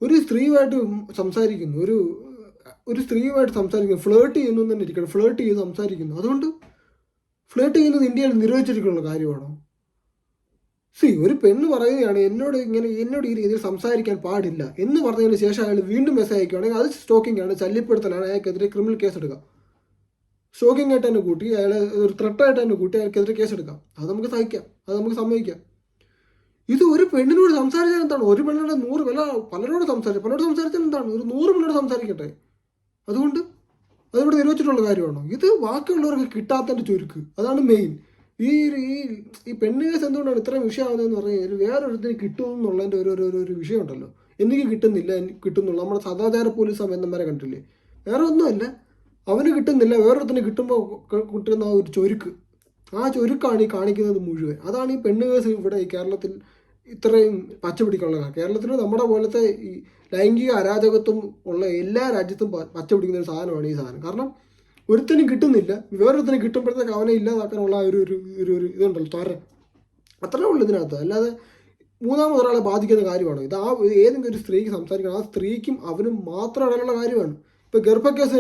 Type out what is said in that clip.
ഒരു സ്ത്രീയുമായിട്ട് സംസാരിക്കുന്നു, ഒരു സ്ത്രീയുമായിട്ട് സംസാരിക്കുന്നു, ഫ്ലേർട്ട് ചെയ്യുന്നു എന്ന് തന്നെ ഇരിക്കണം, ഫ്ലേർട്ട് ചെയ്ത് സംസാരിക്കുന്നു. അതുകൊണ്ട് ഫ്ലേർട്ട് ചെയ്യുന്നത് ഇന്ത്യയിൽ നിരോധിച്ചിരിക്കുന്ന കാര്യമാണോ? ഒരു പെണ്ണ് പറയുകയാണ് എന്നോട് ഈ രീതിയിൽ സംസാരിക്കാൻ പാടില്ല എന്ന് പറഞ്ഞതിന് ശേഷം അയാൾ വീണ്ടും മെസ്സേജ് അയക്കുകയാണെങ്കിൽ അത് സ്റ്റോക്കിംഗ് ആണ്, ശല്യപ്പെടുത്തലാണ്, അയാൾക്കെതിരെ ക്രിമിനൽ കേസ് എടുക്കാം. സ്റ്റോക്കിംഗ് ആയിട്ട് തന്നെ കൂട്ടി, അയാൾ ഒരു ത്രെട്ടായിട്ട് തന്നെ കൂട്ടി അയാൾക്കെതിരെ കേസ് എടുക്കാം. അത് നമുക്ക് സഹിക്കാം, അത് നമുക്ക് സമ്മതിക്കാം. ഇത് ഒരു പെണ്ണിനോട് സംസാരിച്ചാൽ എന്താണ്? ഒരു പെണ്ണിനോട് 100 പലരോട് സംസാരിച്ചാൽ എന്താണ്? ഒരു 100 പെണ്ണോട് സംസാരിക്കട്ടെ. അതുകൊണ്ട് അതിവിടെ നിരോധിച്ചിട്ടുള്ള കാര്യമാണോ? ഇത് ബാക്കിയുള്ളവർക്ക് കിട്ടാത്തതിൻ്റെ ചുരുക്ക്, അതാണ് മെയിൻ. ഈ ഈ പെണ്ണ് കേസ് എന്തുകൊണ്ടാണ് ഇത്രയും വിഷയമാകുന്നതെന്ന് പറഞ്ഞാൽ വേറൊരുത്തിന് കിട്ടുമെന്നുള്ളതിൻ്റെ ഒരു വിഷയമുണ്ടല്ലോ. എനിക്ക് കിട്ടുന്നില്ല, കിട്ടുന്നുള്ളൂ. നമ്മുടെ സദാചാര പോലീസ് സമയത്തന്മാരെ കണ്ടില്ലേ? വേറെ ഒന്നുമല്ല, അവന് കിട്ടുന്നില്ല, വേറൊരുത്തിന് കിട്ടുമ്പോൾ കിട്ടുന്ന ഒരു ചൊരുക്ക്, ആ ചൊരുക്കാണ് ഈ കാണിക്കുന്നത് മുഴുവൻ. അതാണ് ഈ പെണ്ണ് കേസ് ഇവിടെ ഈ കേരളത്തിൽ ഇത്രയും പച്ചപിടിക്കാനുള്ള. കേരളത്തിൽ നമ്മുടെ പോലത്തെ ഈ ലൈംഗിക അരാജകത്വം ഉള്ള എല്ലാ രാജ്യത്തും പച്ചപിടിക്കുന്ന ഒരു സാധനമാണ് ഈ സാധനം. കാരണം ഒരുത്തനും കിട്ടുന്നില്ല, വേറൊരുത്തനും കിട്ടുമ്പോഴത്തേക്ക് അവനെ ഇല്ലാതാക്കാനുള്ള ഒരു ഇതുണ്ടല്ലോ, ത്വര. അത്രേ ഉള്ളൂ ഇതിനകത്ത്. അല്ലാതെ മൂന്നാമതൊരാളെ ബാധിക്കുന്ന കാര്യമാണോ ഇത്? ഏതെങ്കിലും ഒരു സ്ത്രീക്ക് സംസാരിക്കണം, ആ സ്ത്രീക്കും അവനും മാത്രം ഇടയിലുള്ള കാര്യമാണ്. ഇപ്പോൾ ഗർഭക്കേസ്